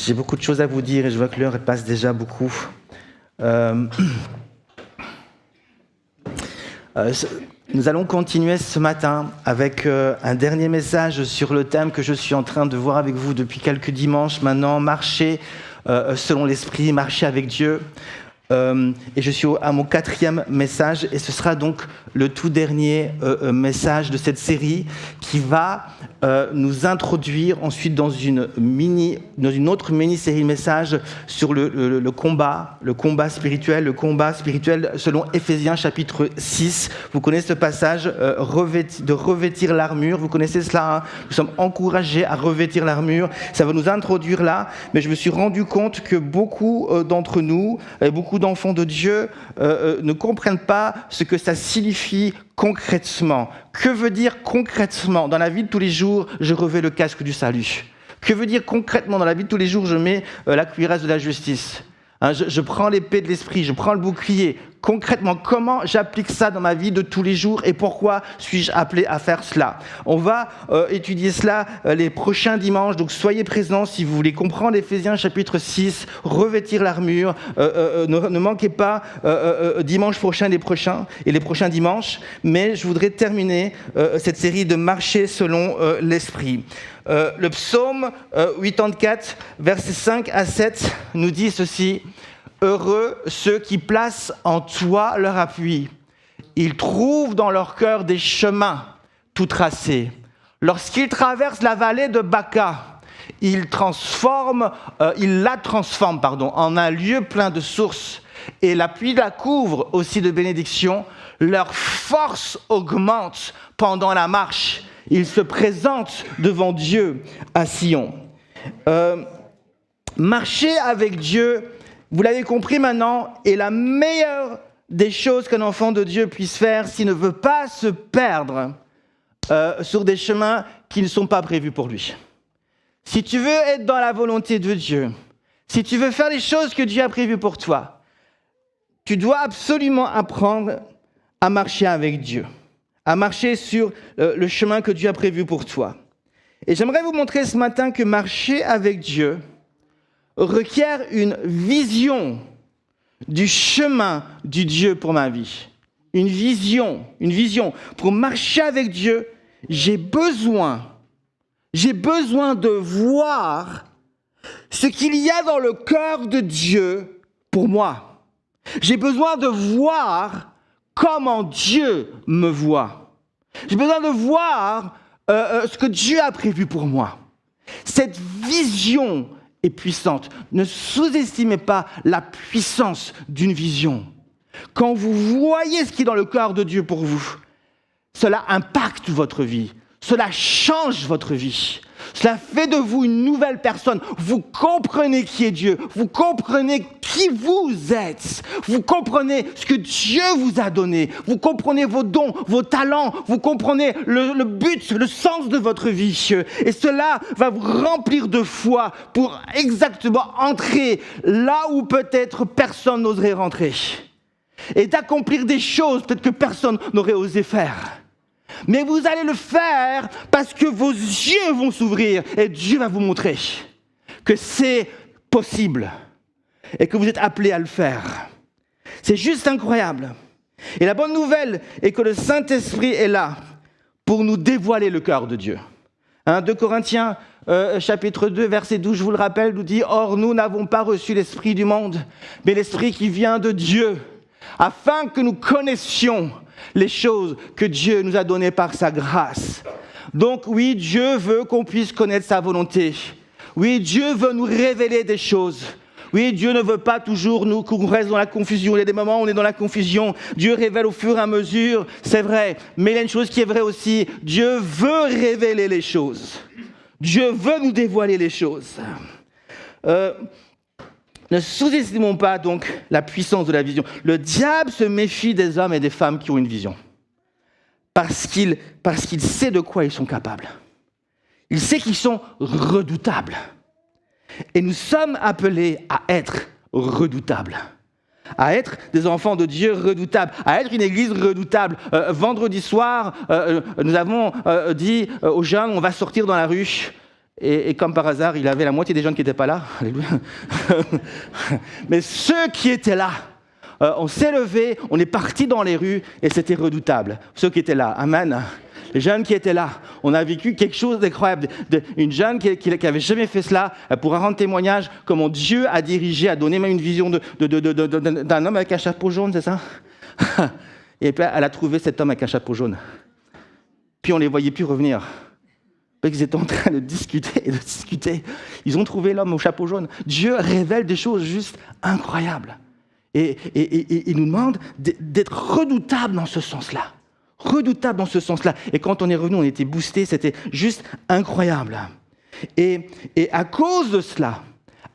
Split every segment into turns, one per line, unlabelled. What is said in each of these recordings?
J'ai beaucoup de choses à vous dire et je vois que l'heure elle passe déjà beaucoup. Nous allons continuer ce matin avec un dernier message sur le thème que je suis en train de voir avec vous depuis quelques dimanches maintenant, marcher selon l'Esprit, marcher avec Dieu. Et je suis à mon 4e message et ce sera donc le tout dernier message de cette série qui va nous introduire ensuite dans une autre mini-série de messages sur le combat spirituel, selon Éphésiens chapitre 6. Vous connaissez ce passage, de revêtir l'armure, vous connaissez cela, hein. Nous sommes encouragés à revêtir l'armure, ça va nous introduire là, mais je me suis rendu compte que beaucoup d'entre nous, beaucoup d'enfants de Dieu ne comprennent pas ce que ça signifie concrètement. Que veut dire concrètement? Dans la vie de tous les jours, je revêt le casque du salut. Que veut dire concrètement? Dans la vie de tous les jours, je mets la cuirasse de la justice. Hein, je prends l'épée de l'esprit, je prends le bouclier. Concrètement, comment j'applique ça dans ma vie de tous les jours et pourquoi suis-je appelé à faire cela? On va étudier cela les prochains dimanches, donc soyez présents si vous voulez comprendre Éphésiens chapitre 6, revêtir l'armure. Ne manquez pas dimanche prochain les prochains dimanches, mais je voudrais terminer cette série de marcher selon l'esprit. Le psaume 84, versets 5 à 7 nous dit ceci: « Heureux ceux qui placent en toi leur appui. Ils trouvent dans leur cœur des chemins tout tracés. Lorsqu'ils traversent la vallée de Baca, ils la transforment en un lieu plein de sources. Et la pluie la couvre aussi de bénédictions. Leur force augmente pendant la marche. Ils se présentent devant Dieu à Sion. » Marcher avec Dieu, vous l'avez compris maintenant, est la meilleure des choses qu'un enfant de Dieu puisse faire s'il ne veut pas se perdre sur des chemins qui ne sont pas prévus pour lui. Si tu veux être dans la volonté de Dieu, si tu veux faire les choses que Dieu a prévues pour toi, tu dois absolument apprendre à marcher avec Dieu, à marcher sur le chemin que Dieu a prévu pour toi. Et j'aimerais vous montrer ce matin que marcher avec Dieu requiert une vision du chemin du Dieu pour ma vie. Une vision. Pour marcher avec Dieu, j'ai besoin de voir ce qu'il y a dans le cœur de Dieu pour moi. J'ai besoin de voir comment Dieu me voit. J'ai besoin de voir ce que Dieu a prévu pour moi. Cette vision est puissante. Ne sous-estimez pas la puissance d'une vision. Quand vous voyez ce qui est dans le cœur de Dieu pour vous, cela impacte votre vie. Cela change votre vie. Cela fait de vous une nouvelle personne. Vous comprenez qui est Dieu. Vous comprenez qui vous êtes. Vous comprenez ce que Dieu vous a donné. Vous comprenez vos dons, vos talents. Vous comprenez le but, le sens de votre vie. Et cela va vous remplir de foi pour exactement entrer là où peut-être personne n'oserait rentrer. Et d'accomplir des choses peut-être que personne n'aurait osé faire. Mais vous allez le faire parce que vos yeux vont s'ouvrir et Dieu va vous montrer que c'est possible et que vous êtes appelés à le faire. C'est juste incroyable. Et la bonne nouvelle est que le Saint-Esprit est là pour nous dévoiler le cœur de Dieu. 2 Corinthiens chapitre 2, verset 12, je vous le rappelle, nous dit « Or, nous n'avons pas reçu l'Esprit du monde, mais l'Esprit qui vient de Dieu, afin que nous connaissions les choses que Dieu nous a données par sa grâce. » Donc oui, Dieu veut qu'on puisse connaître sa volonté. Oui, Dieu veut nous révéler des choses. Oui, Dieu ne veut pas toujours qu'on reste dans la confusion. Il y a des moments où on est dans la confusion. Dieu révèle au fur et à mesure, c'est vrai. Mais il y a une chose qui est vraie aussi. Dieu veut révéler les choses. Dieu veut nous dévoiler les choses. Ne sous-estimons pas donc la puissance de la vision. Le diable se méfie des hommes et des femmes qui ont une vision. Parce qu'il sait de quoi ils sont capables. Il sait qu'ils sont redoutables. Et nous sommes appelés à être redoutables. À être des enfants de Dieu redoutables. À être une église redoutable. Vendredi soir, nous avons dit aux jeunes, on va sortir dans la rue. Et comme par hasard, il avait la moitié des jeunes qui n'étaient pas là. Alléluia. Mais ceux qui étaient là, on s'est levé, on est parti dans les rues et c'était redoutable. Ceux qui étaient là, amen. Les jeunes qui étaient là, on a vécu quelque chose d'incroyable. Une jeune qui n'avait jamais fait cela, elle pourra rendre témoignage comment Dieu a dirigé, a donné même une vision d'un homme avec un chapeau jaune, c'est ça? Et puis elle a trouvé cet homme avec un chapeau jaune. Puis on ne les voyait plus revenir. Ils étaient en train de discuter et de discuter. Ils ont trouvé l'homme au chapeau jaune. Dieu révèle des choses juste incroyables. Et il nous demande d'être redoutables dans ce sens-là. Redoutable dans ce sens-là. Et quand on est revenu, on était boosté, c'était juste incroyable. Et à cause de cela,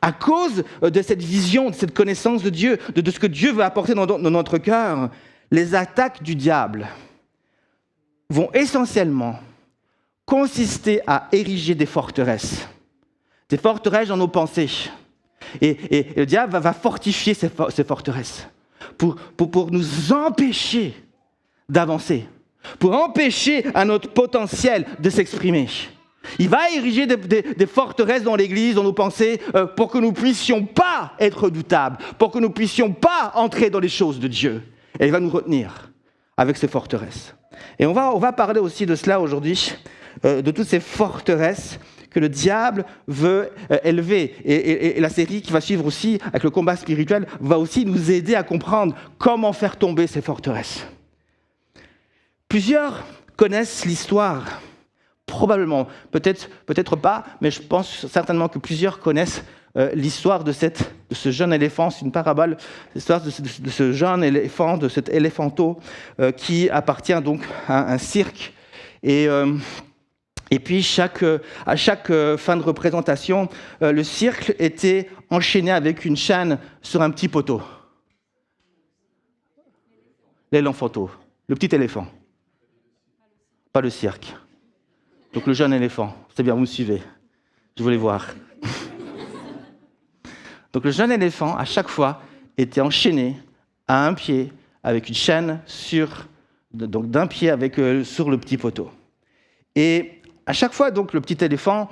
à cause de cette vision, de cette connaissance de Dieu, de ce que Dieu veut apporter dans notre cœur, les attaques du diable vont essentiellement consister à ériger des forteresses dans nos pensées. Et le diable va fortifier ces forteresses pour nous empêcher d'avancer, pour empêcher à notre potentiel de s'exprimer. Il va ériger des forteresses dans l'Église, dans nos pensées, pour que nous ne puissions pas être redoutables, pour que nous ne puissions pas entrer dans les choses de Dieu. Et il va nous retenir avec ces forteresses. Et on va parler aussi de cela aujourd'hui, de toutes ces forteresses que le diable veut élever. Et la série qui va suivre aussi, avec le combat spirituel, va aussi nous aider à comprendre comment faire tomber ces forteresses. Plusieurs connaissent l'histoire, probablement, peut-être pas, mais je pense certainement que plusieurs connaissent l'histoire de ce jeune éléphant. C'est une parabole, l'histoire de ce jeune éléphant, de cet éléphanteau qui appartient donc à un cirque. Et puis, à chaque fin de représentation, le cirque était enchaîné avec une chaîne sur un petit poteau. L'éléphanteau, le petit éléphant. Pas le cirque. Donc le jeune éléphant. C'est bien, vous me suivez. Je voulais voir. Donc le jeune éléphant, à chaque fois, était enchaîné à un pied avec une chaîne d'un pied sur le petit poteau. Et à chaque fois, donc, le petit éléphant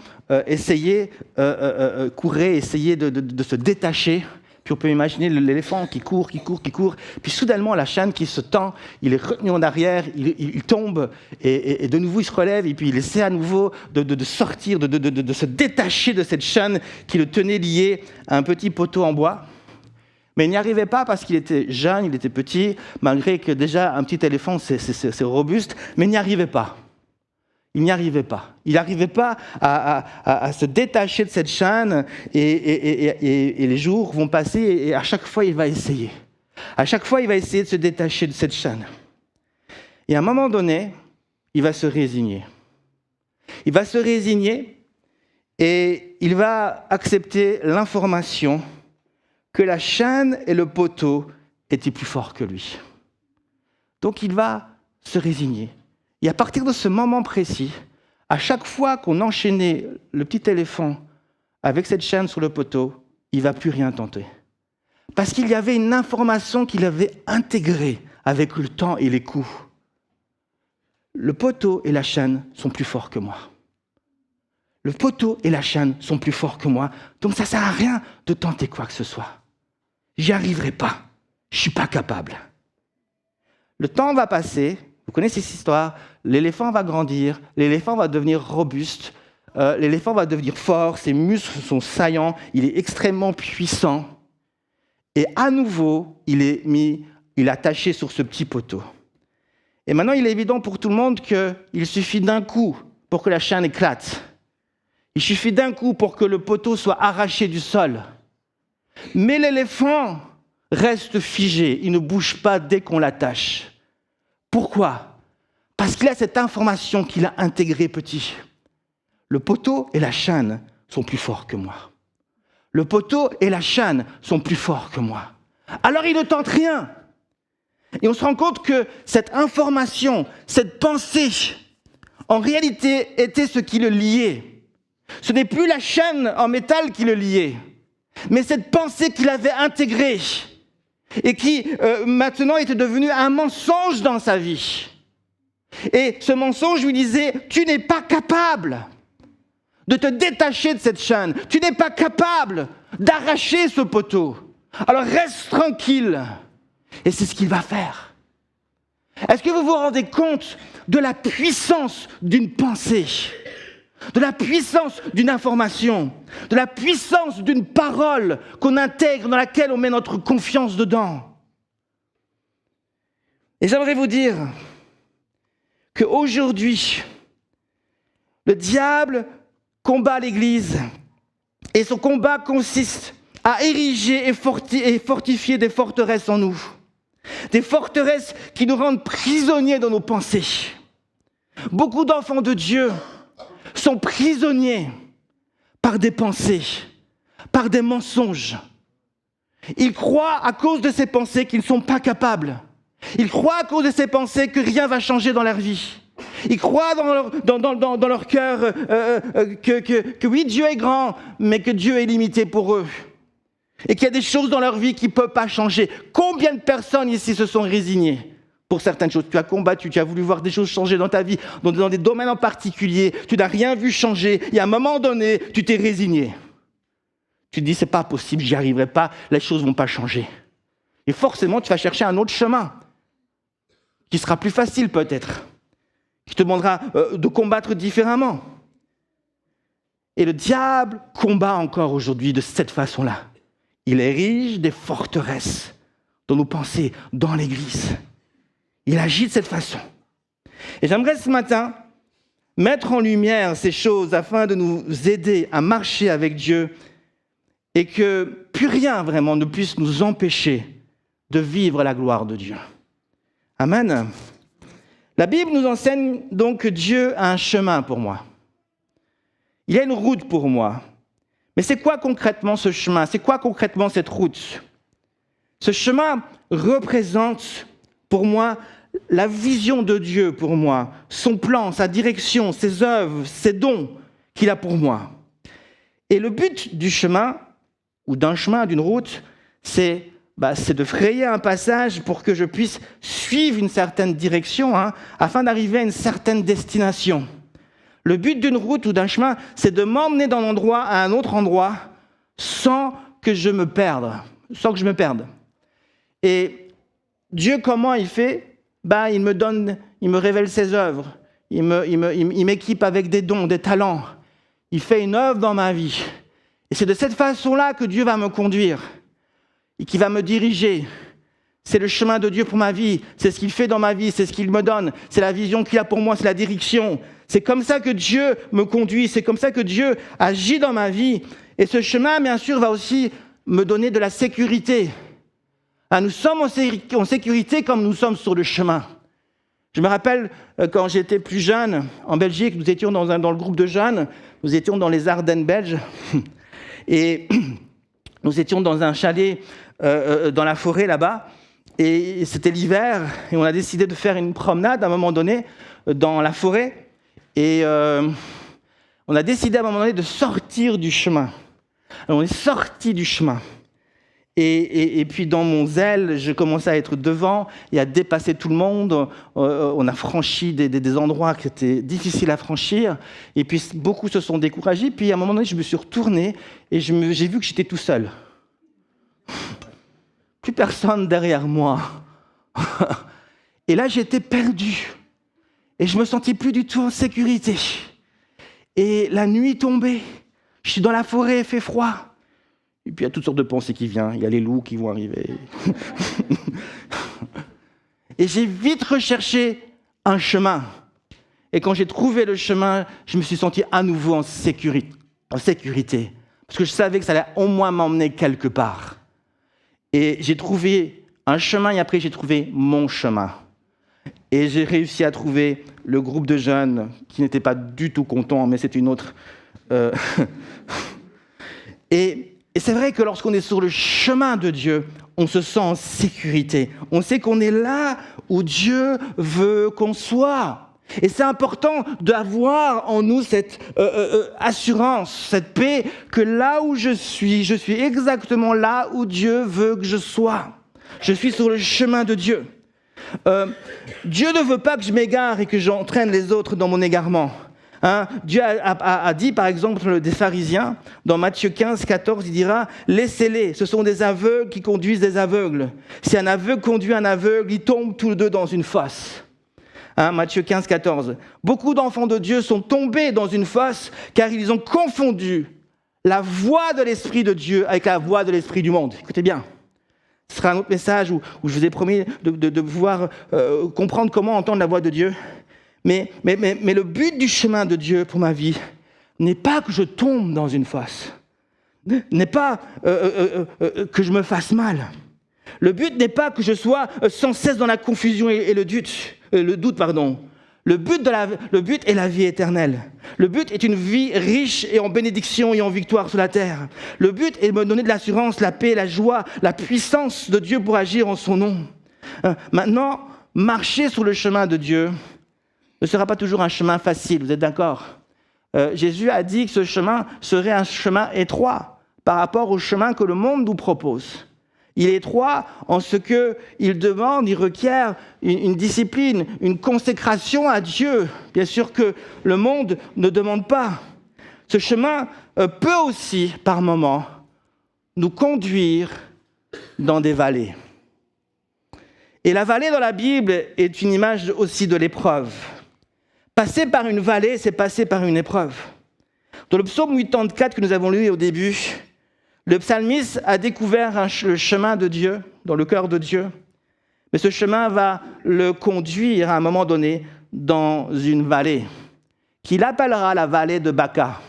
courait, essayait de se détacher. Puis on peut imaginer l'éléphant qui court. Puis soudainement, la chaîne qui se tend, il est retenu en arrière, il tombe, et de nouveau, il se relève, et puis il essaie à nouveau de sortir, de se détacher de cette chaîne qui le tenait lié à un petit poteau en bois. Mais il n'y arrivait pas parce qu'il était jeune, il était petit, malgré que déjà, un petit éléphant, c'est robuste, mais il n'y arrivait pas. Il n'arrivait pas à se détacher de cette chaîne et les jours vont passer et à chaque fois, il va essayer. À chaque fois, il va essayer de se détacher de cette chaîne. Et à un moment donné, il va se résigner. Il va se résigner et il va accepter l'information que la chaîne et le poteau étaient plus forts que lui. Donc, il va se résigner. Et à partir de ce moment précis, à chaque fois qu'on enchaînait le petit éléphant avec cette chaîne sur le poteau, il ne va plus rien tenter. Parce qu'il y avait une information qu'il avait intégrée avec le temps et les coups. Le poteau et la chaîne sont plus forts que moi. Le poteau et la chaîne sont plus forts que moi, donc ça ne sert à rien de tenter quoi que ce soit. J'y arriverai pas, je ne suis pas capable. Le temps va passer. Vous connaissez cette histoire, l'éléphant va grandir, l'éléphant va devenir robuste, l'éléphant va devenir fort, ses muscles sont saillants, il est extrêmement puissant. Et à nouveau, il est attaché sur ce petit poteau. Et maintenant, il est évident pour tout le monde qu'il suffit d'un coup pour que la chaîne éclate. Il suffit d'un coup pour que le poteau soit arraché du sol. Mais l'éléphant reste figé, il ne bouge pas dès qu'on l'attache. Pourquoi ? Parce qu'il a cette information qu'il a intégrée petit. Le poteau et la chaîne sont plus forts que moi. Le poteau et la chaîne sont plus forts que moi. Alors il ne tente rien. Et on se rend compte que cette information, cette pensée, en réalité était ce qui le liait. Ce n'est plus la chaîne en métal qui le liait, mais cette pensée qu'il avait intégrée. Et qui, maintenant, était devenu un mensonge dans sa vie. Et ce mensonge lui disait « Tu n'es pas capable de te détacher de cette chaîne. Tu n'es pas capable d'arracher ce poteau. Alors reste tranquille. Et c'est ce qu'il va faire. Est-ce que vous vous rendez compte de la puissance d'une pensée, de la puissance d'une information, de la puissance d'une parole qu'on intègre, dans laquelle on met notre confiance dedans? Et j'aimerais vous dire qu'aujourd'hui, le diable combat l'Église et son combat consiste à ériger et fortifier des forteresses en nous. Des forteresses qui nous rendent prisonniers dans nos pensées. Beaucoup d'enfants de Dieu sont prisonniers par des pensées, par des mensonges. Ils croient à cause de ces pensées qu'ils ne sont pas capables. Ils croient à cause de ces pensées que rien ne va changer dans leur vie. Ils croient dans leur cœur que oui, Dieu est grand, mais que Dieu est limité pour eux. Et qu'il y a des choses dans leur vie qui ne peuvent pas changer. Combien de personnes ici se sont résignées pour certaines choses? Tu as combattu, tu as voulu voir des choses changer dans ta vie, dans des domaines en particulier. Tu n'as rien vu changer. Et à un moment donné, tu t'es résigné. Tu te dis, c'est pas possible, j'y arriverai pas, les choses ne vont pas changer. Et forcément, tu vas chercher un autre chemin, qui sera plus facile peut-être, qui te demandera de combattre différemment. Et le diable combat encore aujourd'hui de cette façon-là. Il érige des forteresses dans nos pensées, dans l'Église. Il agit de cette façon. Et j'aimerais ce matin mettre en lumière ces choses afin de nous aider à marcher avec Dieu et que plus rien vraiment ne puisse nous empêcher de vivre la gloire de Dieu. Amen. La Bible nous enseigne donc que Dieu a un chemin pour moi. Il y a une route pour moi. Mais c'est quoi concrètement ce chemin? C'est quoi concrètement cette route? Ce chemin représente pour moi la vision de Dieu pour moi, son plan, sa direction, ses œuvres, ses dons qu'il a pour moi. Et le but du chemin, ou d'un chemin, d'une route, c'est de frayer un passage pour que je puisse suivre une certaine direction, afin d'arriver à une certaine destination. Le but d'une route ou d'un chemin, c'est de m'emmener d'un endroit à un autre endroit sans que je me perde. Et Dieu, comment il fait? Il me révèle ses œuvres. Il m'équipe avec des dons, des talents. Il fait une œuvre dans ma vie. Et c'est de cette façon-là que Dieu va me conduire et qui va me diriger. C'est le chemin de Dieu pour ma vie. C'est ce qu'il fait dans ma vie. C'est ce qu'il me donne. C'est la vision qu'il a pour moi. C'est la direction. C'est comme ça que Dieu me conduit. C'est comme ça que Dieu agit dans ma vie. Et ce chemin, bien sûr, va aussi me donner de la sécurité. Nous sommes en sécurité comme nous sommes sur le chemin. Je me rappelle, quand j'étais plus jeune, en Belgique, nous étions dans le groupe de jeunes. Nous étions dans les Ardennes belges. Et nous étions dans un chalet dans la forêt là-bas. Et c'était l'hiver. Et on a décidé de faire une promenade à un moment donné dans la forêt. Et on a décidé à un moment donné de sortir du chemin. Alors on est sorti du chemin. Et puis dans mon zèle, je commençais à être devant et à dépasser tout le monde. On a franchi des endroits qui étaient difficiles à franchir. Et puis beaucoup se sont découragés. Puis à un moment donné, je me suis retourné et j'ai vu que j'étais tout seul. Plus personne derrière moi. Et là, j'étais perdu. Et je me sentais plus du tout en sécurité. Et la nuit tombait. Je suis dans la forêt, il fait froid. Et puis il y a toutes sortes de pensées qui viennent. Il y a les loups qui vont arriver. Et j'ai vite recherché un chemin. Et quand j'ai trouvé le chemin, je me suis senti à nouveau en sécurité. Parce que je savais que ça allait au moins m'emmener quelque part. Et j'ai trouvé un chemin et après j'ai trouvé mon chemin. Et j'ai réussi à trouver le groupe de jeunes qui n'étaient pas du tout contents, mais c'était une autre... Et c'est vrai que lorsqu'on est sur le chemin de Dieu, on se sent en sécurité. On sait qu'on est là où Dieu veut qu'on soit. Et c'est important d'avoir en nous cette assurance, cette paix, que là où je suis exactement là où Dieu veut que je sois. Je suis sur le chemin de Dieu. Dieu ne veut pas que je m'égare et que j'entraîne les autres dans mon égarement. Dieu a dit, par exemple, des pharisiens, dans Matthieu 15, 14, il dira « Laissez-les, ce sont des aveugles qui conduisent des aveugles. Si un aveugle conduit un aveugle, ils tombent tous les deux dans une fosse. » Matthieu 15, 14. Beaucoup d'enfants de Dieu sont tombés dans une fosse car ils ont confondu la voix de l'Esprit de Dieu avec la voix de l'Esprit du monde. Écoutez bien, ce sera un autre message où je vous ai promis de pouvoir comprendre comment entendre la voix de Dieu. Mais le but du chemin de Dieu pour ma vie n'est pas que je tombe dans une fosse, n'est pas que je me fasse mal. Le but n'est pas que je sois sans cesse dans la confusion et le doute. Le but est la vie éternelle. Le but est une vie riche et en bénédiction et en victoire sur la terre. Le but est de me donner de l'assurance, la paix, la joie, la puissance de Dieu pour agir en son nom. Maintenant, marcher sur le chemin de Dieu ne sera pas toujours un chemin facile, vous êtes d'accord ? Jésus a dit que ce chemin serait un chemin étroit par rapport au chemin que le monde nous propose. Il est étroit en ce qu'il demande, il requiert une discipline, une consécration à Dieu. Bien sûr que le monde ne demande pas. Ce chemin peut aussi, par moments, nous conduire dans des vallées. Et la vallée dans la Bible est une image aussi de l'épreuve. Passer par une vallée, c'est passer par une épreuve. Dans le psaume 84 que nous avons lu au début, le psalmiste a découvert le chemin de Dieu, dans le cœur de Dieu. Mais ce chemin va le conduire à un moment donné dans une vallée, qu'il appellera la vallée de Baca.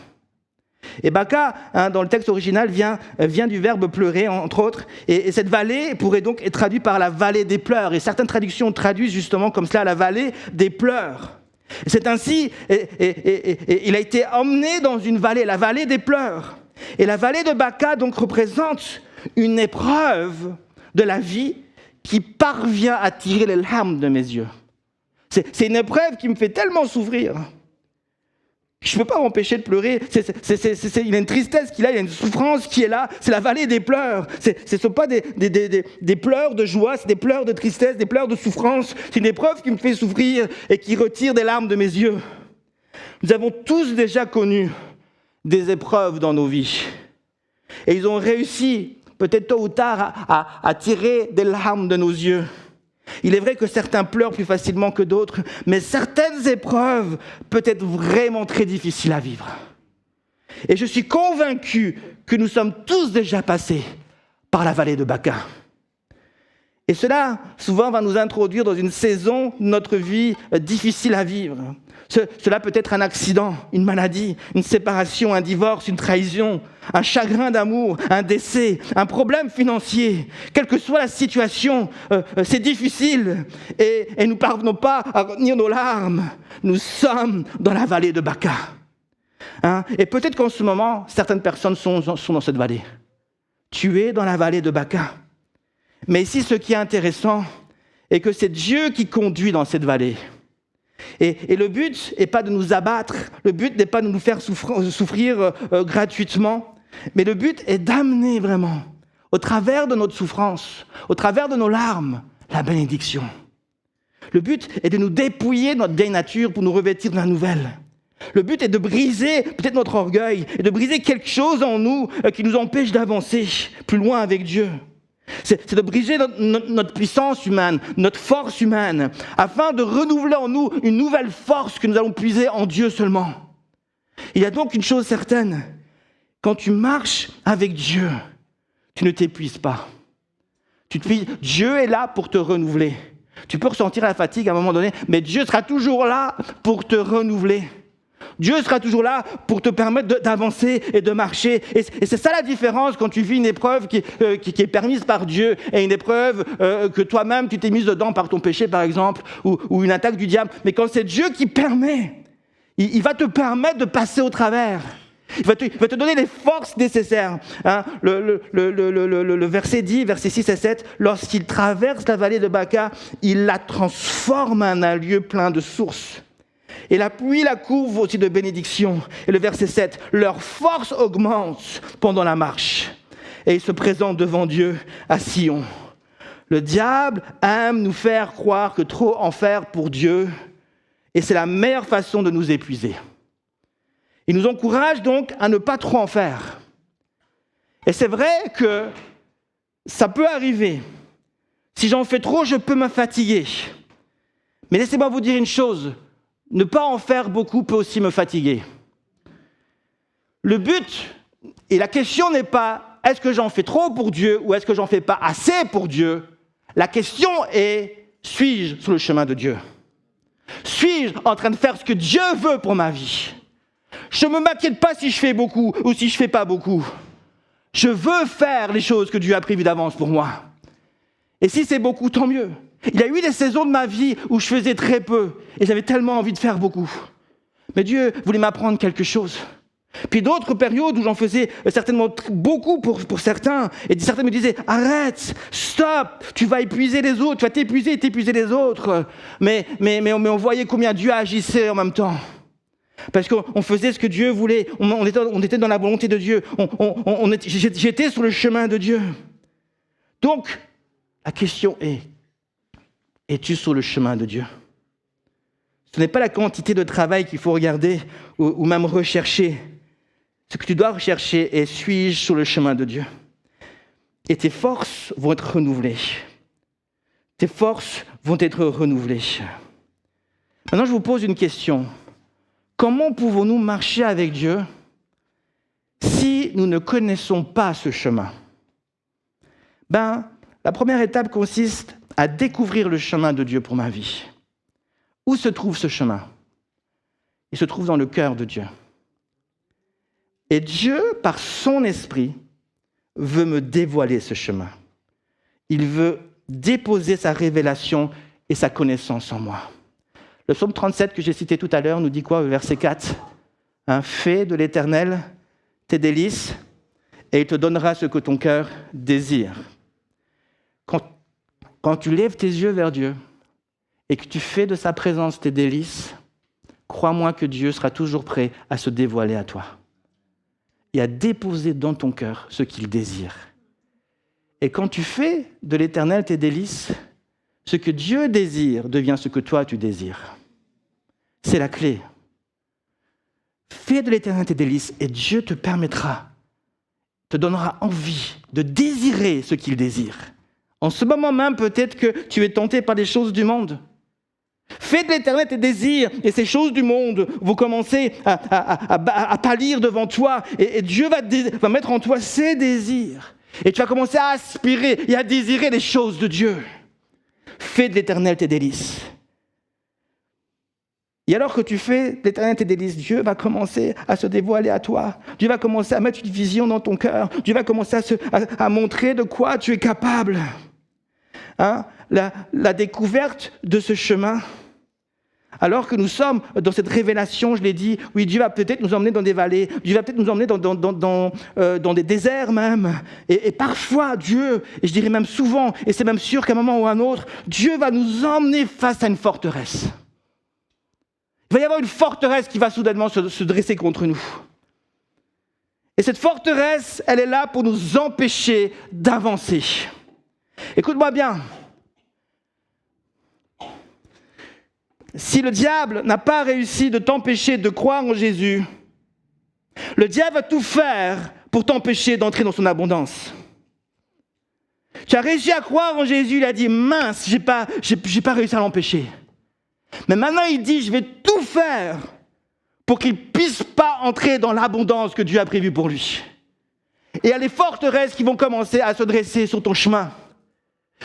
Et Baca, dans le texte original, vient du verbe pleurer, entre autres. Et cette vallée pourrait donc être traduite par la vallée des pleurs. Et certaines traductions traduisent justement comme cela la vallée des pleurs. Et c'est ainsi, il a été emmené dans une vallée, la vallée des pleurs. Et la vallée de Baca donc représente une épreuve de la vie qui parvient à tirer les larmes de mes yeux. C'est une épreuve qui me fait tellement souffrir. Je ne peux pas m'empêcher de pleurer. Il y a une tristesse qu'il a, il y a une souffrance qui est là. C'est la vallée des pleurs. Ce ne sont pas des pleurs de joie, c'est des pleurs de tristesse, des pleurs de souffrance. C'est une épreuve qui me fait souffrir et qui retire des larmes de mes yeux. Nous avons tous déjà connu des épreuves dans nos vies. Et ils ont réussi, peut-être tôt ou tard, à tirer des larmes de nos yeux. Il est vrai que certains pleurent plus facilement que d'autres, mais certaines épreuves peuvent être vraiment très difficiles à vivre. Et je suis convaincu que nous sommes tous déjà passés par la vallée de Baca. Et cela, souvent, va nous introduire dans une saison de notre vie difficile à vivre. Cela peut être un accident, une maladie, une séparation, un divorce, une trahison, un chagrin d'amour, un décès, un problème financier. Quelle que soit la situation, c'est difficile et nous ne parvenons pas à retenir nos larmes. Nous sommes dans la vallée de Baca. Et peut-être qu'en ce moment, certaines personnes sont dans cette vallée. Tu es dans la vallée de Baca. Mais ici, ce qui est intéressant est que c'est Dieu qui conduit dans cette vallée. Et le but n'est pas de nous abattre, le but n'est pas de nous faire souffrir gratuitement, mais le but est d'amener vraiment, au travers de notre souffrance, au travers de nos larmes, la bénédiction. Le but est de nous dépouiller de notre vieille nature pour nous revêtir de la nouvelle. Le but est de briser peut-être notre orgueil et de briser quelque chose en nous qui nous empêche d'avancer plus loin avec Dieu. C'est de briser notre puissance humaine, notre force humaine, afin de renouveler en nous une nouvelle force que nous allons puiser en Dieu seulement. Il y a donc une chose certaine, quand tu marches avec Dieu, tu ne t'épuises pas. Dieu est là pour te renouveler. Tu peux ressentir la fatigue à un moment donné, mais Dieu sera toujours là pour te renouveler. Dieu sera toujours là pour te permettre d'avancer et de marcher. Et c'est ça la différence quand tu vis une épreuve qui est permise par Dieu et une épreuve que toi-même tu t'es mise dedans par ton péché par exemple ou une attaque du diable. Mais quand c'est Dieu qui permet, il va te permettre de passer au travers. Il va te donner les forces nécessaires. Le verset dit, verset 6 et 7, lorsqu'il traverse la vallée de Baca, il la transforme en un lieu plein de sources. Et la pluie la couvre aussi de bénédictions. Et le verset 7, leur force augmente pendant la marche. Et ils se présentent devant Dieu à Sion. Le diable aime nous faire croire que trop en faire pour Dieu, et c'est la meilleure façon de nous épuiser. Il nous encourage donc à ne pas trop en faire. Et c'est vrai que ça peut arriver. Si j'en fais trop, je peux me fatiguer. Mais laissez-moi vous dire une chose, ne pas en faire beaucoup peut aussi me fatiguer. Le but et la question n'est pas est-ce que j'en fais trop pour Dieu ou est-ce que j'en fais pas assez pour Dieu. La question est suis-je sur le chemin de Dieu? Suis-je en train de faire ce que Dieu veut pour ma vie? Je ne m'inquiète pas si je fais beaucoup ou si je ne fais pas beaucoup. Je veux faire les choses que Dieu a prévues d'avance pour moi. Et si c'est beaucoup, tant mieux. Il y a eu des saisons de ma vie où je faisais très peu et j'avais tellement envie de faire beaucoup. Mais Dieu voulait m'apprendre quelque chose. Puis d'autres périodes où j'en faisais certainement beaucoup pour certains. Et certains me disaient « Arrête, stop, tu vas épuiser les autres, tu vas t'épuiser les autres. » Mais on voyait combien Dieu agissait en même temps. Parce qu'on faisait ce que Dieu voulait, on était dans la volonté de Dieu, j'étais sur le chemin de Dieu. Donc, la question est, es-tu sur le chemin de Dieu? Ce n'est pas la quantité de travail qu'il faut regarder ou même rechercher. Ce que tu dois rechercher est, suis-je sur le chemin de Dieu? Et tes forces vont être renouvelées. Tes forces vont être renouvelées. Maintenant, je vous pose une question. Comment pouvons-nous marcher avec Dieu si nous ne connaissons pas ce chemin? La première étape consiste à découvrir le chemin de Dieu pour ma vie. Où se trouve ce chemin? Il se trouve dans le cœur de Dieu. Et Dieu, par son esprit, veut me dévoiler ce chemin. Il veut déposer sa révélation et sa connaissance en moi. Le psaume 37 que j'ai cité tout à l'heure nous dit quoi au verset 4 ? Fais de l'Éternel tes délices et il te donnera ce que ton cœur désire. Quand tu lèves tes yeux vers Dieu et que tu fais de sa présence tes délices, crois-moi que Dieu sera toujours prêt à se dévoiler à toi et à déposer dans ton cœur ce qu'il désire. Et quand tu fais de l'Éternel tes délices, ce que Dieu désire devient ce que toi tu désires. C'est la clé. Fais de l'Éternel tes délices et Dieu te permettra, te donnera envie de désirer ce qu'il désire. En ce moment même, peut-être que tu es tenté par des choses du monde. Fais de l'Éternel tes désirs et ces choses du monde vont commencer à pâlir devant toi et Dieu va mettre en toi ses désirs. Et tu vas commencer à aspirer et à désirer les choses de Dieu. Fais de l'Éternel tes délices. Et alors que tu fais de l'Éternel tes délices, Dieu va commencer à se dévoiler à toi. Dieu va commencer à mettre une vision dans ton cœur. Dieu va commencer à montrer de quoi tu es capable. La découverte de ce chemin, alors que nous sommes dans cette révélation, je l'ai dit, oui, Dieu va peut-être nous emmener dans des vallées, Dieu va peut-être nous emmener dans des déserts même. Et parfois, Dieu, et je dirais même souvent, et c'est même sûr qu'à un moment ou à un autre, Dieu va nous emmener face à une forteresse. Il va y avoir une forteresse qui va soudainement se dresser contre nous. Et cette forteresse, elle est là pour nous empêcher d'avancer. Écoute-moi bien. Si le diable n'a pas réussi de t'empêcher de croire en Jésus, le diable va tout faire pour t'empêcher d'entrer dans son abondance. Tu as réussi à croire en Jésus, il a dit, mince, j'ai pas réussi à l'empêcher. Mais maintenant il dit, je vais tout faire pour qu'il ne puisse pas entrer dans l'abondance que Dieu a prévue pour lui. Et il y a les forteresses qui vont commencer à se dresser sur ton chemin.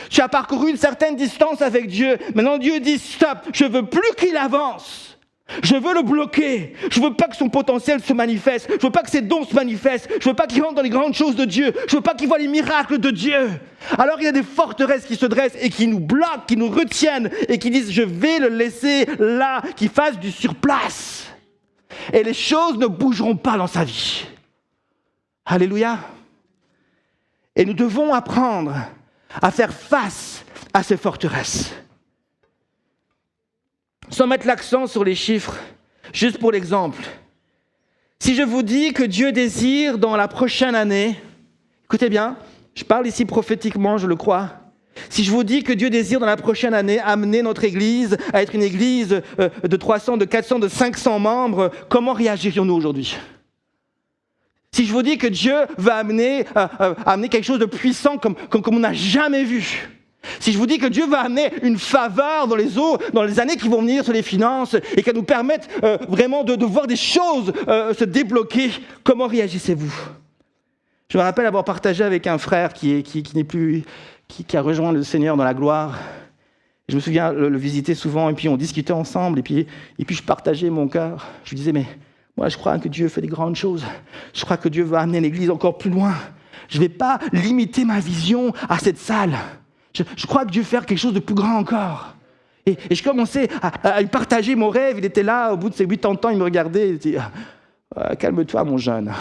Tu as parcouru une certaine distance avec Dieu. Maintenant, Dieu dit, stop, je ne veux plus qu'il avance. Je veux le bloquer. Je ne veux pas que son potentiel se manifeste. Je ne veux pas que ses dons se manifestent. Je ne veux pas qu'il rentre dans les grandes choses de Dieu. Je ne veux pas qu'il voit les miracles de Dieu. Alors, il y a des forteresses qui se dressent et qui nous bloquent, qui nous retiennent et qui disent, je vais le laisser là, qu'il fasse du surplace. Et les choses ne bougeront pas dans sa vie. Alléluia. Et nous devons apprendre à faire face à ces forteresses. Sans mettre l'accent sur les chiffres, juste pour l'exemple. Si je vous dis que Dieu désire dans la prochaine année, écoutez bien, je parle ici prophétiquement, je le crois. Si Si je vous dis que Dieu désire dans la prochaine année amener notre Église à être une Église de 300, de 400, de 500 membres, comment réagirions-nous aujourd'hui ? Si je vous dis que Dieu va amener quelque chose de puissant comme on n'a jamais vu. Si je vous dis que Dieu va amener une faveur dans les années qui vont venir sur les finances et qu'elle nous permette vraiment de voir des choses se débloquer, comment réagissez-vous ? Je me rappelle avoir partagé avec un frère qui a rejoint le Seigneur dans la gloire. Je me souviens le visiter souvent et puis on discutait ensemble et puis je partageais mon cœur. Je lui disais, mais moi je crois que Dieu fait des grandes choses. Je crois que Dieu va amener l'Église encore plus loin. Je ne vais pas limiter ma vision à cette salle. Je crois que Dieu fait quelque chose de plus grand encore. Et je commençais à lui partager mon rêve. Il était là, au bout de ses 80 ans, il me regardait. Il dit, calme-toi mon jeune.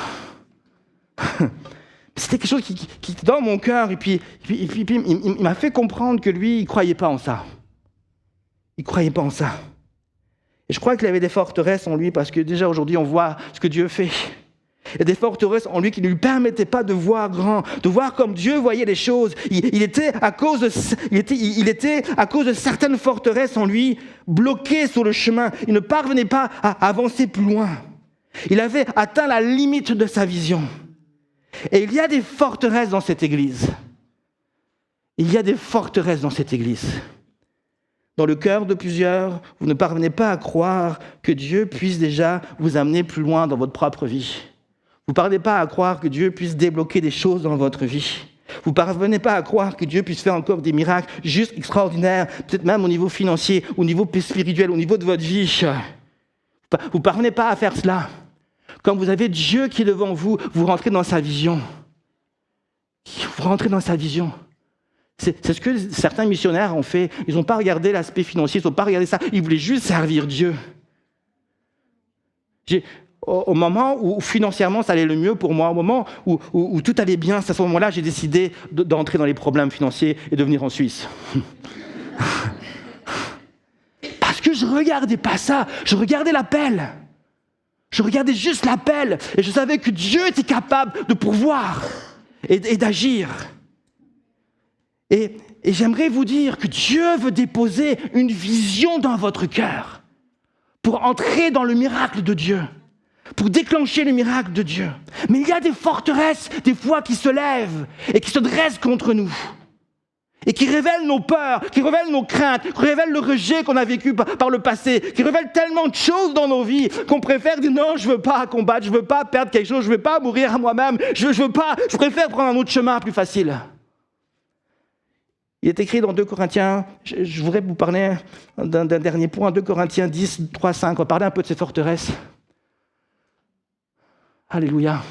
C'était quelque chose qui était dans mon cœur. Et puis il m'a fait comprendre que lui, il ne croyait pas en ça. Il ne croyait pas en ça. Et je crois qu'il avait des forteresses en lui parce que déjà aujourd'hui, on voit ce que Dieu fait. Il y a des forteresses en lui qui ne lui permettaient pas de voir grand, de voir comme Dieu voyait les choses. Il était à cause de certaines forteresses en lui bloqué sur le chemin. Il ne parvenait pas à avancer plus loin. Il avait atteint la limite de sa vision. Et il y a des forteresses dans cette Église. Il y a des forteresses dans cette Église. Dans le cœur de plusieurs, vous ne parvenez pas à croire que Dieu puisse déjà vous amener plus loin dans votre propre vie. Vous ne parvenez pas à croire que Dieu puisse débloquer des choses dans votre vie. Vous ne parvenez pas à croire que Dieu puisse faire encore des miracles juste extraordinaires, peut-être même au niveau financier, au niveau spirituel, au niveau de votre vie. Vous ne parvenez pas à faire cela. Quand vous avez Dieu qui est devant vous, vous rentrez dans sa vision. Vous rentrez dans sa vision. C'est ce que certains missionnaires ont fait. Ils n'ont pas regardé l'aspect financier, ils n'ont pas regardé ça. Ils voulaient juste servir Dieu. Au moment où financièrement ça allait le mieux pour moi, au moment où tout allait bien, c'est à ce moment-là j'ai décidé d'entrer dans les problèmes financiers et de venir en Suisse. Parce que je ne regardais pas ça, je regardais l'appel. Je regardais juste l'appel et je savais que Dieu était capable de pourvoir et d'agir. Et j'aimerais vous dire que Dieu veut déposer une vision dans votre cœur pour entrer dans le miracle de Dieu, pour déclencher le miracle de Dieu. Mais il y a des forteresses, des fois, qui se lèvent et qui se dressent contre nous et qui révèlent nos peurs, qui révèlent nos craintes, qui révèlent le rejet qu'on a vécu par le passé, qui révèlent tellement de choses dans nos vies qu'on préfère dire non, je ne veux pas combattre, je ne veux pas perdre quelque chose, je ne veux pas mourir à moi-même, je préfère prendre un autre chemin plus facile. Il est écrit dans 2 Corinthiens, je voudrais vous parler d'un dernier point, 2 Corinthiens 10, 3, 5, on va parler un peu de ces forteresses. Alléluia.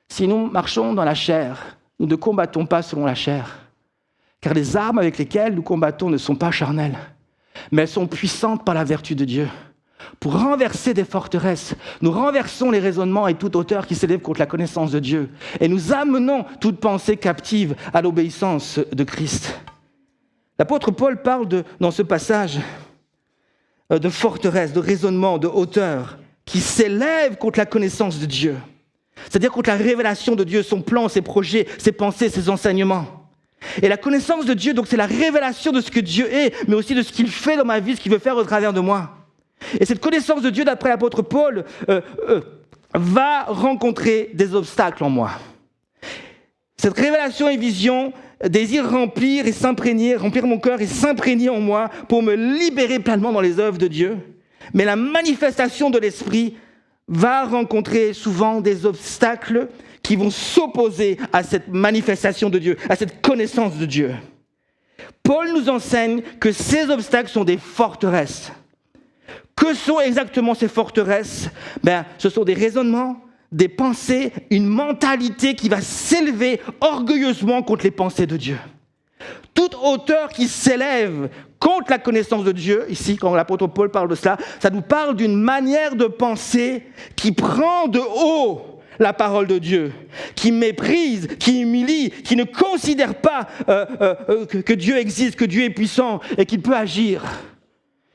Si nous marchons dans la chair, nous ne combattons pas selon la chair, car les armes avec lesquelles nous combattons ne sont pas charnelles, mais elles sont puissantes par la vertu de Dieu. Pour renverser des forteresses, nous renversons les raisonnements et toute hauteur qui s'élève contre la connaissance de Dieu. Et nous amenons toute pensée captive à l'obéissance de Christ. L'apôtre Paul parle dans ce passage de forteresses, de raisonnements, de hauteur qui s'élèvent contre la connaissance de Dieu. C'est-à-dire contre la révélation de Dieu, son plan, ses projets, ses pensées, ses enseignements. Et la connaissance de Dieu, donc c'est la révélation de ce que Dieu est, mais aussi de ce qu'il fait dans ma vie, ce qu'il veut faire au travers de moi. Et cette connaissance de Dieu, d'après l'apôtre Paul, va rencontrer des obstacles en moi. Cette révélation et vision désire remplir mon cœur et s'imprégner en moi pour me libérer pleinement dans les œuvres de Dieu. Mais la manifestation de l'Esprit va rencontrer souvent des obstacles qui vont s'opposer à cette manifestation de Dieu, à cette connaissance de Dieu. Paul nous enseigne que ces obstacles sont des forteresses. Que sont exactement ces forteresses ? Ce sont des raisonnements, des pensées, une mentalité qui va s'élever orgueilleusement contre les pensées de Dieu. Toute hauteur qui s'élève contre la connaissance de Dieu, ici, quand l'apôtre Paul parle de cela, ça nous parle d'une manière de penser qui prend de haut la parole de Dieu, qui méprise, qui humilie, qui ne considère pas que Dieu existe, que Dieu est puissant et qu'il peut agir.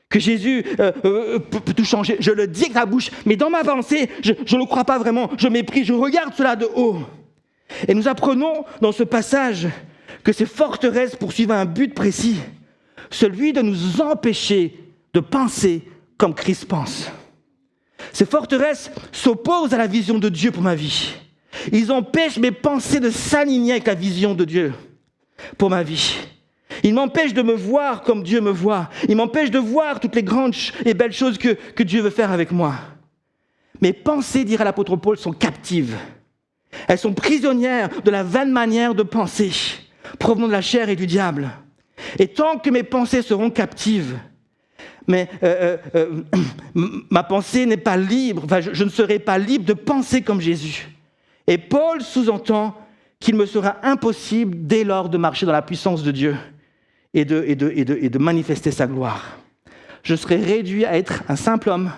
Que Jésus peut tout changer. Je le dis avec la bouche, mais dans ma pensée, je ne le crois pas vraiment. Je méprise, je regarde cela de haut. Et nous apprenons dans ce passage que ces forteresses poursuivent un but précis, celui de nous empêcher de penser comme Christ pense. Ces forteresses s'opposent à la vision de Dieu pour ma vie. Ils empêchent mes pensées de s'aligner avec la vision de Dieu pour ma vie. Ils m'empêchent de me voir comme Dieu me voit. Ils m'empêchent de voir toutes les grandes et belles choses que Dieu veut faire avec moi. Mes pensées, dira l'apôtre Paul, sont captives. Elles sont prisonnières de la vaine manière de penser, provenant de la chair et du diable. Et tant que mes pensées seront captives, ma pensée n'est pas libre, je ne serai pas libre de penser comme Jésus. Et Paul sous-entend qu'il me sera impossible dès lors de marcher dans la puissance de Dieu et de manifester sa gloire. Je serai réduit à être un simple homme,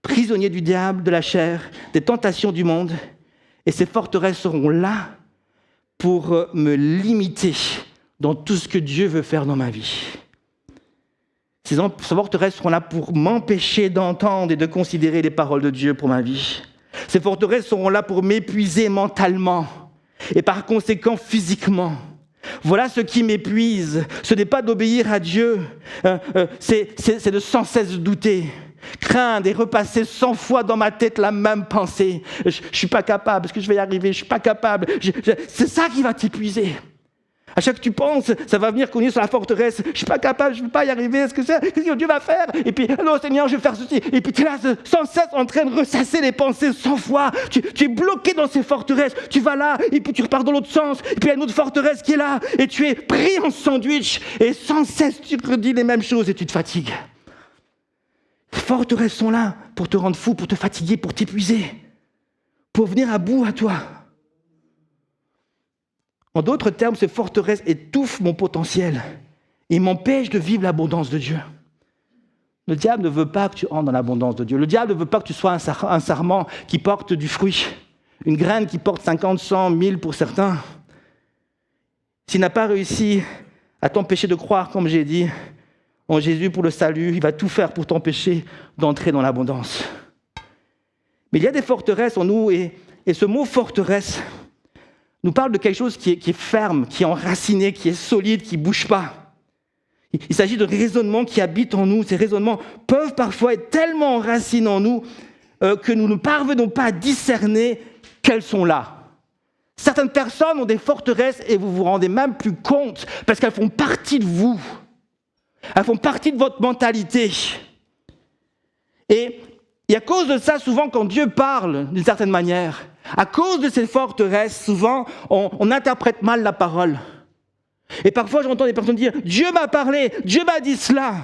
prisonnier du diable, de la chair, des tentations du monde, et ces forteresses seront là pour me limiter dans tout ce que Dieu veut faire dans ma vie. Ces forteresses seront là pour m'empêcher d'entendre et de considérer les paroles de Dieu pour ma vie. Ces forteresses seront là pour m'épuiser mentalement et par conséquent physiquement. Voilà ce qui m'épuise. Ce n'est pas d'obéir à Dieu, c'est de sans cesse douter, craindre et repasser 100 fois dans ma tête la même pensée. Je ne suis pas capable, est-ce que je vais y arriver? Je ne suis pas capable. C'est ça qui va t'épuiser. À chaque que tu penses, ça va venir cogner sur la forteresse. Je ne suis pas capable, je ne vais pas y arriver. Qu'est-ce que Dieu va faire? Et puis, non Seigneur, je vais faire ceci. Et puis tu es là sans cesse en train de ressasser les pensées 100 fois. Tu es bloqué dans ces forteresses. Tu vas là, et puis tu repars dans l'autre sens. Et puis il y a une autre forteresse qui est là. Et tu es pris en sandwich. Et sans cesse, tu redis les mêmes choses et tu te fatigues. Les forteresses sont là pour te rendre fou, pour te fatiguer, pour t'épuiser, pour venir à bout à toi. En d'autres termes, ces forteresses étouffent mon potentiel et m'empêchent de vivre l'abondance de Dieu. Le diable ne veut pas que tu entres dans l'abondance de Dieu. Le diable ne veut pas que tu sois un sarment qui porte du fruit, une graine qui porte 50, 100, 1000 pour certains. S'il n'a pas réussi à t'empêcher de croire, comme j'ai dit, en Jésus pour le salut, il va tout faire pour t'empêcher d'entrer dans l'abondance. Mais il y a des forteresses en nous, et ce mot « forteresse » nous parle de quelque chose qui est ferme, qui est enraciné, qui est solide, qui ne bouge pas. Il s'agit de raisonnements qui habitent en nous. Ces raisonnements peuvent parfois être tellement enracinés en nous que nous ne parvenons pas à discerner qu'elles sont là. Certaines personnes ont des forteresses et vous ne vous rendez même plus compte parce qu'elles font partie de vous. Elles font partie de votre mentalité. Et à cause de ça, souvent, quand Dieu parle d'une certaine manière, à cause de ces forteresses, souvent, on interprète mal la parole. Et parfois, j'entends des personnes dire « Dieu m'a parlé, Dieu m'a dit cela ».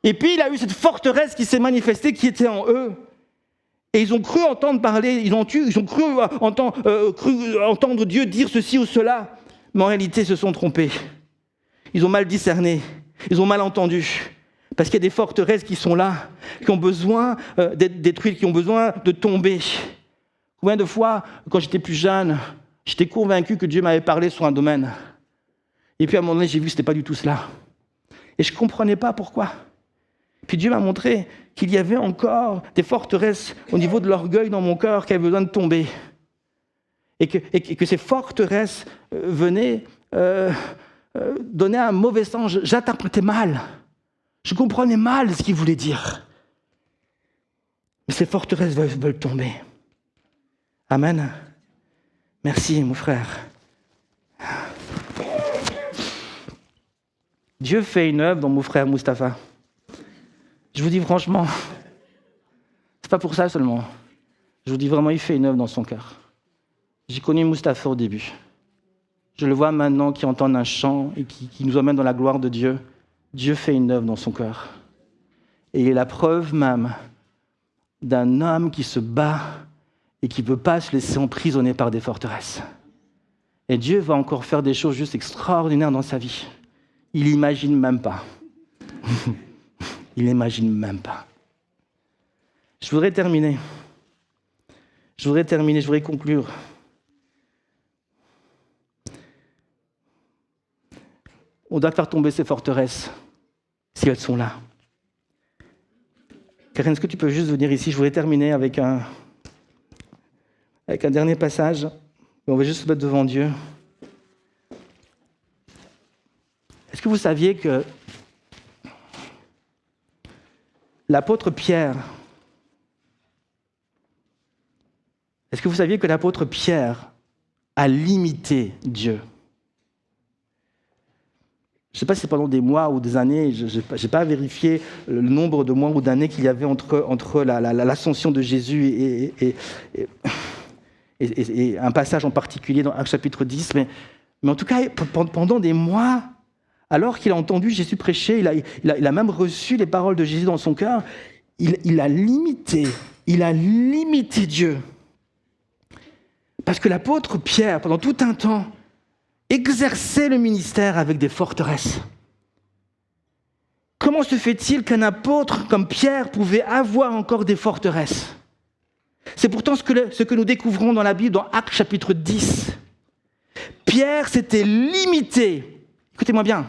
Et puis, il a eu cette forteresse qui s'est manifestée, qui était en eux. Et ils ont cru entendre parler, ils ont cru entendre Dieu dire ceci ou cela. Mais en réalité, ils se sont trompés. Ils ont mal discerné, ils ont mal entendu. Parce qu'il y a des forteresses qui sont là, qui ont besoin d'être détruites, qui ont besoin de tomber. Combien de fois, quand j'étais plus jeune, j'étais convaincu que Dieu m'avait parlé sur un domaine. Et puis à un moment donné, j'ai vu que ce n'était pas du tout cela. Et je ne comprenais pas pourquoi. Puis Dieu m'a montré qu'il y avait encore des forteresses au niveau de l'orgueil dans mon cœur qui avaient besoin de tomber. Et que ces forteresses venaient donner un mauvais sens. J'interprétais mal. Je comprenais mal ce qu'il voulait dire. Mais ces forteresses veulent tomber. Amen. Merci, mon frère. Dieu fait une œuvre dans mon frère Mustapha. Je vous dis franchement, c'est pas pour ça seulement. Je vous dis vraiment, il fait une œuvre dans son cœur. J'ai connu Mustapha au début. Je le vois maintenant qui entend un chant et qui nous emmène dans la gloire de Dieu. Dieu fait une œuvre dans son cœur. Et il est la preuve même d'un homme qui se bat et qui ne veut pas se laisser emprisonner par des forteresses. Et Dieu va encore faire des choses juste extraordinaires dans sa vie. Il n'imagine même pas. Il n'imagine même pas. Je voudrais terminer. Je voudrais conclure. On doit faire tomber ces forteresses, si elles sont là. Karine, est-ce que tu peux juste venir ici? Je voudrais terminer avec un dernier passage. On va juste se mettre devant Dieu. que vous saviez que l'apôtre Pierre, est-ce que vous saviez que l'apôtre Pierre a limité Dieu? Je ne sais pas si c'est pendant des mois ou des années, je n'ai pas vérifié le nombre de mois ou d'années qu'il y avait entre l'ascension de Jésus et un passage en particulier dans Actes chapitre 10, mais en tout cas, pendant des mois, alors qu'il a entendu Jésus prêcher, il a même reçu les paroles de Jésus dans son cœur, il a limité Dieu. Parce que l'apôtre Pierre, pendant tout un temps, exerçait le ministère avec des forteresses. Comment se fait-il qu'un apôtre comme Pierre pouvait avoir encore des forteresses? C'est pourtant ce que nous découvrons dans la Bible, dans Actes chapitre 10. Pierre s'était limité, écoutez-moi bien,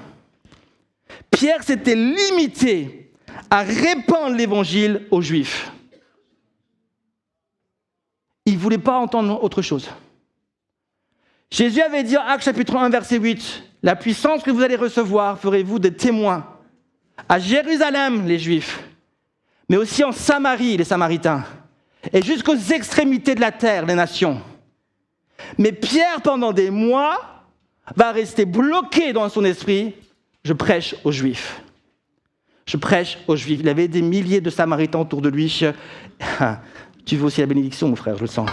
Pierre s'était limité à répandre l'évangile aux Juifs. Il ne voulait pas entendre autre chose. Jésus avait dit en Actes chapitre 1, verset 8, « La puissance que vous allez recevoir, ferez-vous des témoins à Jérusalem, les Juifs, mais aussi en Samarie, les Samaritains, et jusqu'aux extrémités de la terre, les nations. » Mais Pierre, pendant des mois, va rester bloqué dans son esprit, « Je prêche aux Juifs. Je prêche aux Juifs. » Il avait des milliers de Samaritains autour de lui. Tu veux aussi la bénédiction, mon frère, je le sens.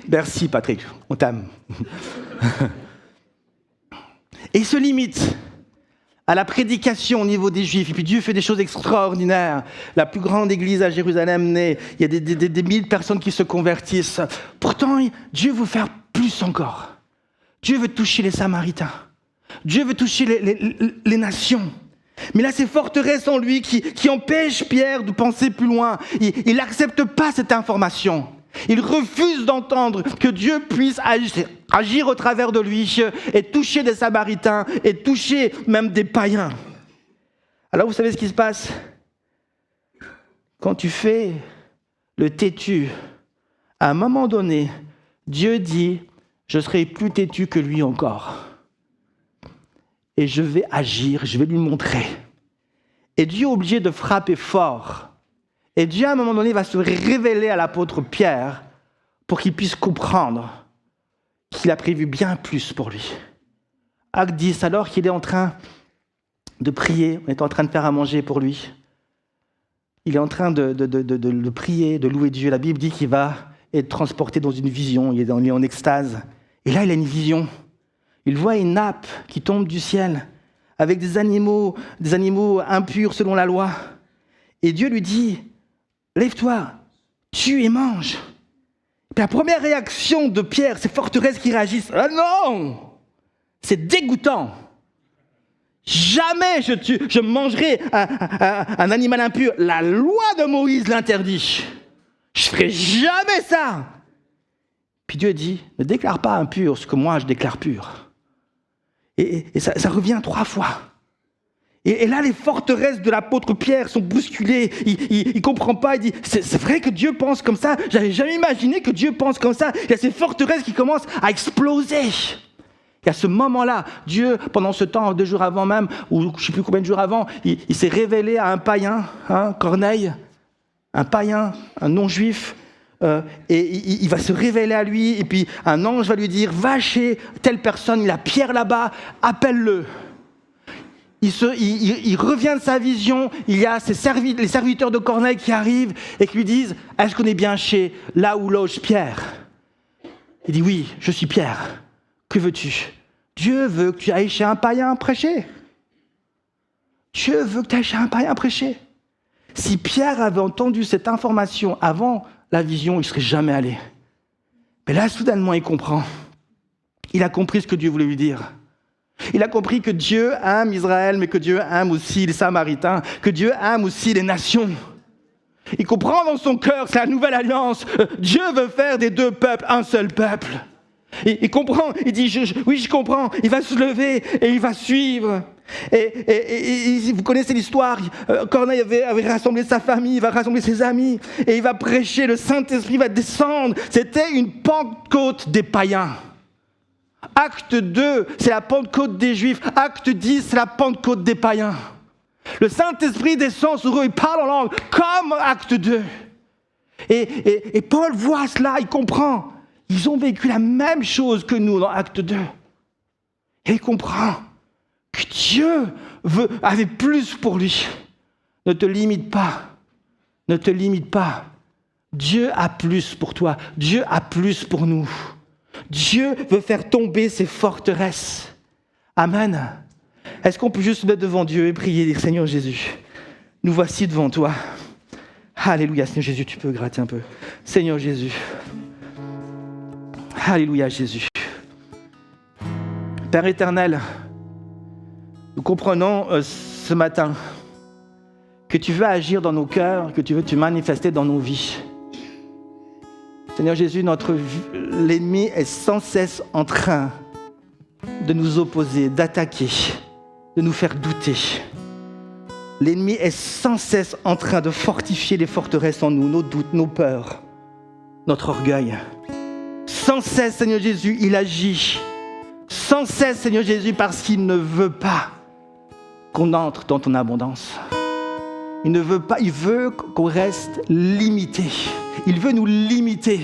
Merci Patrick, on t'aime. Et il se limite à la prédication au niveau des Juifs. Et puis Dieu fait des choses extraordinaires. La plus grande église à Jérusalem naît. Il y a des 1000 personnes qui se convertissent. Pourtant, Dieu veut faire plus encore. Dieu veut toucher les Samaritains. Dieu veut toucher les nations. Mais là, c'est forteresse en lui qui empêche Pierre de penser plus loin. Il n'accepte pas cette information. Il refuse d'entendre que Dieu puisse agir au travers de lui et toucher des Samaritains et toucher même des païens. Alors, vous savez ce qui se passe? Quand tu fais le têtu, à un moment donné, Dieu dit « Je serai plus têtu que lui encore. » Et je vais agir, je vais lui montrer. Et Dieu est obligé de frapper fort. Et Dieu, à un moment donné, va se révéler à l'apôtre Pierre pour qu'il puisse comprendre qu'il a prévu bien plus pour lui. Acte 10, alors qu'il est en train de prier, on est en train de faire à manger pour lui. Il est en train de prier, de louer Dieu. La Bible dit qu'il va être transporté dans une vision, il est en extase. Et là, il a une vision. Il voit une nappe qui tombe du ciel avec des animaux impurs selon la loi. Et Dieu lui dit, lève-toi, tue et mange. Et puis la première réaction de Pierre, c'est forteresse qui réagissent. Ah non, c'est dégoûtant. Jamais je mangerai un animal impur. La loi de Moïse l'interdit. Je ne ferai jamais ça. Puis Dieu dit, ne déclare pas impur ce que moi je déclare pur. Et ça revient 3 fois. Et là, les forteresses de l'apôtre Pierre sont bousculées. Il ne comprend pas. Il dit, c'est vrai que Dieu pense comme ça. Je n'avais jamais imaginé que Dieu pense comme ça. Il y a ces forteresses qui commencent à exploser. Et à ce moment-là, Dieu, pendant ce temps, 2 jours avant même, ou je ne sais plus combien de jours avant, il s'est révélé à un païen, Corneille, un païen, un non-juif. Et il va se révéler à lui, et puis un ange va lui dire, va chez telle personne, il a Pierre là-bas, appelle-le. Il revient de sa vision, il y a les serviteurs de Corneille qui arrivent et qui lui disent, est-ce qu'on est bien chez là où loge Pierre? Il dit, oui, je suis Pierre, que veux-tu? Dieu veut que tu ailles chez un païen prêcher. Dieu veut que tu ailles chez un païen prêcher. Si Pierre avait entendu cette information avant la vision, il ne serait jamais allé. Mais là, soudainement, il comprend. Il a compris ce que Dieu voulait lui dire. Il a compris que Dieu aime Israël, mais que Dieu aime aussi les Samaritains, que Dieu aime aussi les nations. Il comprend dans son cœur, c'est la nouvelle alliance. Dieu veut faire des 2 peuples un seul peuple. Il comprend, il dit, oui, je comprends. Il va se lever et il va suivre. Et vous connaissez l'histoire, Corneille avait rassemblé sa famille, il va rassembler ses amis, et il va prêcher, le Saint-Esprit va descendre. C'était une Pentecôte des païens. Acte 2, c'est la Pentecôte des Juifs. Acte 10, c'est la Pentecôte des païens. Le Saint-Esprit descend sur eux, il parle en langue, comme Acte 2. Et Paul voit cela, il comprend. Ils ont vécu la même chose que nous dans Acte 2. Et il comprend que Dieu avait plus pour lui. Ne te limite pas. Ne te limite pas. Dieu a plus pour toi. Dieu a plus pour nous. Dieu veut faire tomber ces forteresses. Amen. Est-ce qu'on peut juste se mettre devant Dieu et prier, dire Seigneur Jésus, nous voici devant toi. Alléluia, Seigneur Jésus, tu peux gratter un peu. Seigneur Jésus. Alléluia, Jésus. Père éternel, nous comprenons ce matin que tu veux agir dans nos cœurs, que tu veux te manifester dans nos vies. Seigneur Jésus, l'ennemi est sans cesse en train de nous opposer, d'attaquer, de nous faire douter. L'ennemi est sans cesse en train de fortifier les forteresses en nous, nos doutes, nos peurs, notre orgueil. Sans cesse, Seigneur Jésus, il agit. Sans cesse, Seigneur Jésus, parce qu'il ne veut pas qu'on entre dans ton abondance. Il ne veut pas, il veut qu'on reste limité. Il veut nous limiter.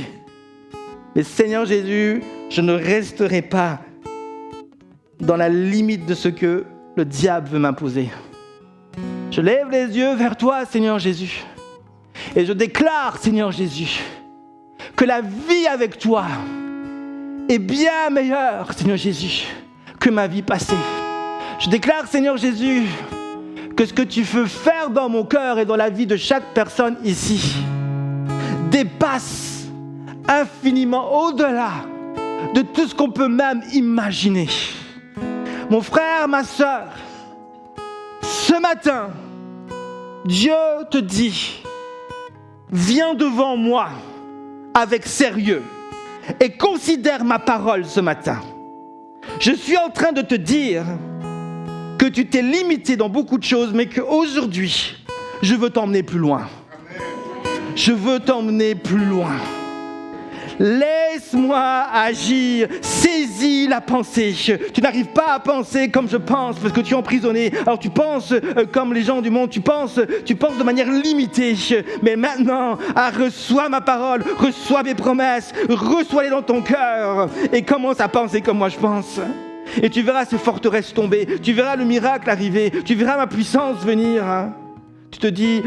Mais Seigneur Jésus, je ne resterai pas dans la limite de ce que le diable veut m'imposer. Je lève les yeux vers toi, Seigneur Jésus. Et je déclare, Seigneur Jésus, que la vie avec toi est bien meilleure, Seigneur Jésus, que ma vie passée. Je déclare, Seigneur Jésus, que ce que tu veux faire dans mon cœur et dans la vie de chaque personne ici dépasse infiniment au-delà de tout ce qu'on peut même imaginer. Mon frère, ma sœur, ce matin, Dieu te dit, viens devant moi avec sérieux et considère ma parole ce matin. Je suis en train de te dire que tu t'es limité dans beaucoup de choses, mais qu'aujourd'hui, je veux t'emmener plus loin. Je veux t'emmener plus loin. Laisse-moi agir, saisis la pensée. Tu n'arrives pas à penser comme je pense parce que tu es emprisonné. Alors tu penses comme les gens du monde, tu penses de manière limitée. Mais maintenant, reçois ma parole, reçois mes promesses, reçois-les dans ton cœur et commence à penser comme moi je pense. Et tu verras ces forteresses tomber, tu verras le miracle arriver, tu verras ma puissance venir. Tu te dis,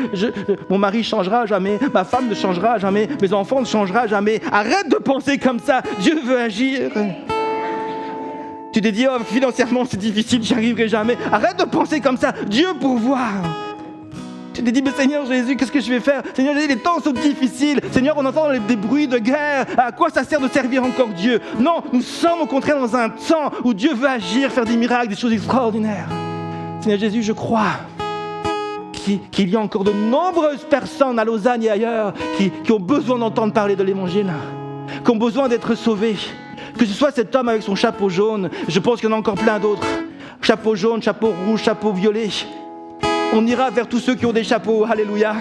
mon mari ne changera jamais, ma femme ne changera jamais, mes enfants ne changeront jamais. Arrête de penser comme ça, Dieu veut agir. Tu te dis, oh, financièrement c'est difficile, j'y arriverai jamais. Arrête de penser comme ça, Dieu pourvoit. Tu te dis, mais Seigneur Jésus, qu'est-ce que je vais faire? Seigneur Jésus, les temps sont difficiles. Seigneur, on entend des bruits de guerre. À quoi ça sert de servir encore Dieu? Non, nous sommes au contraire dans un temps où Dieu veut agir, faire des miracles, des choses extraordinaires. Seigneur Jésus, je crois qu'il y a encore de nombreuses personnes à Lausanne et ailleurs qui ont besoin d'entendre parler de l'Évangile, qui ont besoin d'être sauvés. Que ce soit cet homme avec son chapeau jaune, je pense qu'il y en a encore plein d'autres. Chapeau jaune, chapeau rouge, chapeau violet. On ira vers tous ceux qui ont des chapeaux, alléluia.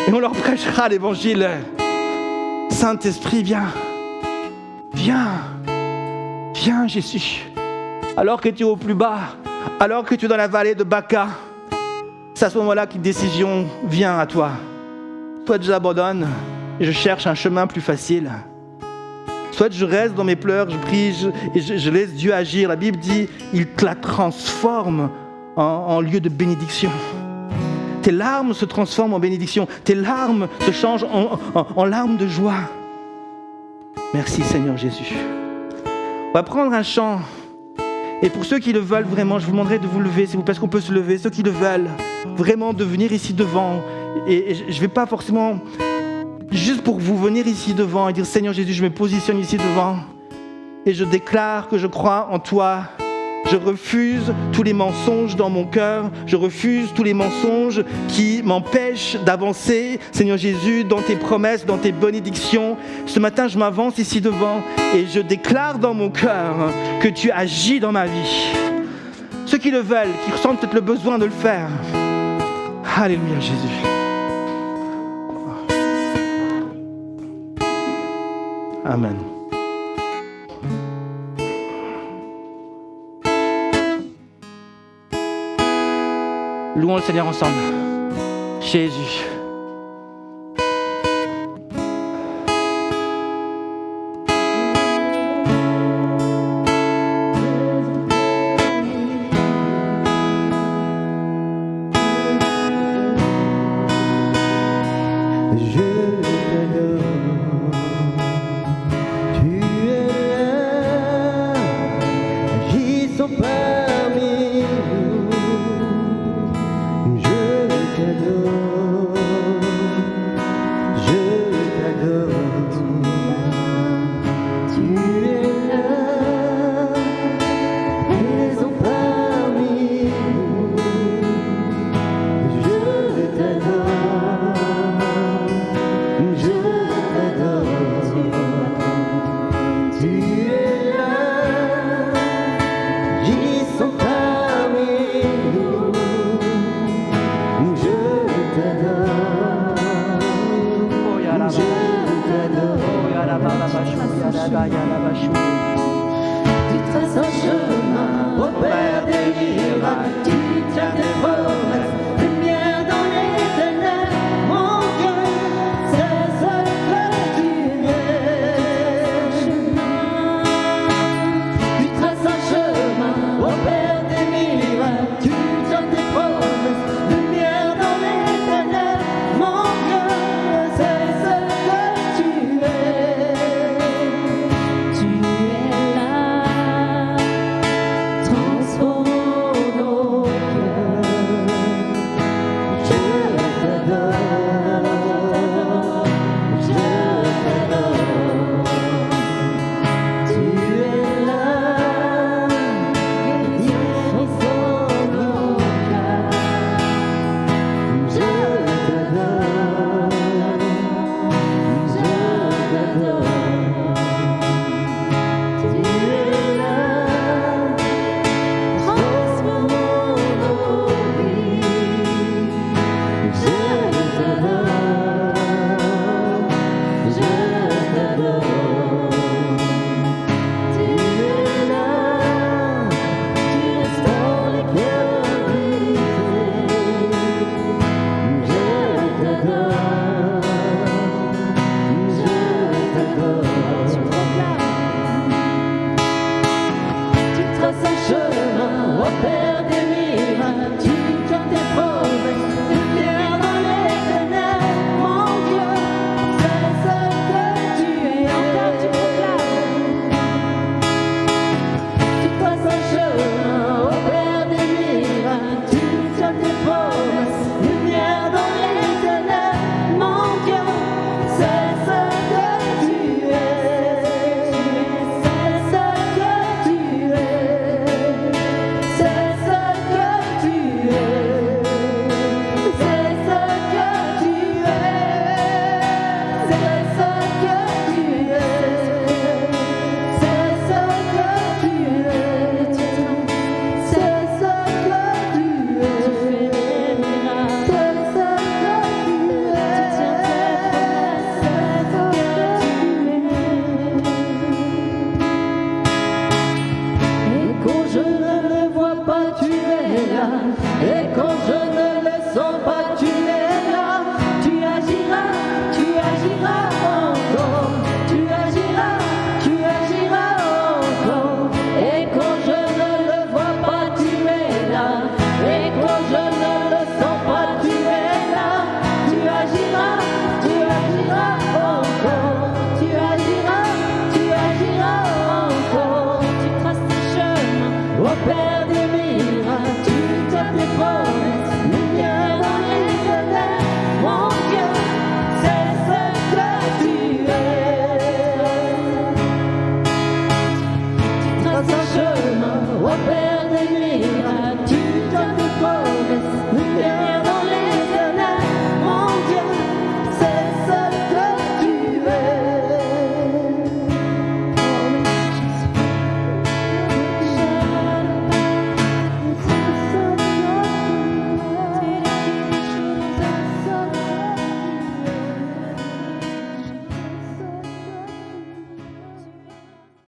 Et on leur prêchera l'Évangile. Saint-Esprit, viens. Viens. Viens, Jésus. Alors que tu es au plus bas, alors que tu es dans la vallée de Baca, c'est à ce moment-là qu'une décision vient à toi. Soit j'abandonne et je cherche un chemin plus facile. Soit je reste dans mes pleurs, je prie et je laisse Dieu agir. La Bible dit, il te la transforme en lieu de bénédiction. Tes larmes se transforment en bénédiction. Tes larmes se changent en larmes de joie. Merci Seigneur Jésus. On va prendre un chant. Et pour ceux qui le veulent vraiment, je vous demanderai de vous lever, s'il vous plaît, est-ce qu'on peut se lever? Ceux qui le veulent, vraiment de venir ici devant. Et je ne vais pas forcément, juste pour vous venir ici devant et dire, Seigneur Jésus, je me positionne ici devant. Et je déclare que je crois en toi, Je refuse tous les mensonges dans mon cœur. Je refuse tous les mensonges qui m'empêchent d'avancer, Seigneur Jésus, dans tes promesses, dans tes bénédictions. Ce matin, je m'avance ici devant et je déclare dans mon cœur que tu agis dans ma vie. Ceux qui le veulent, qui ressentent peut-être le besoin de le faire. Alléluia, Jésus. Amen. Louons le Seigneur ensemble. Jésus.
Père des miracles, tu t'es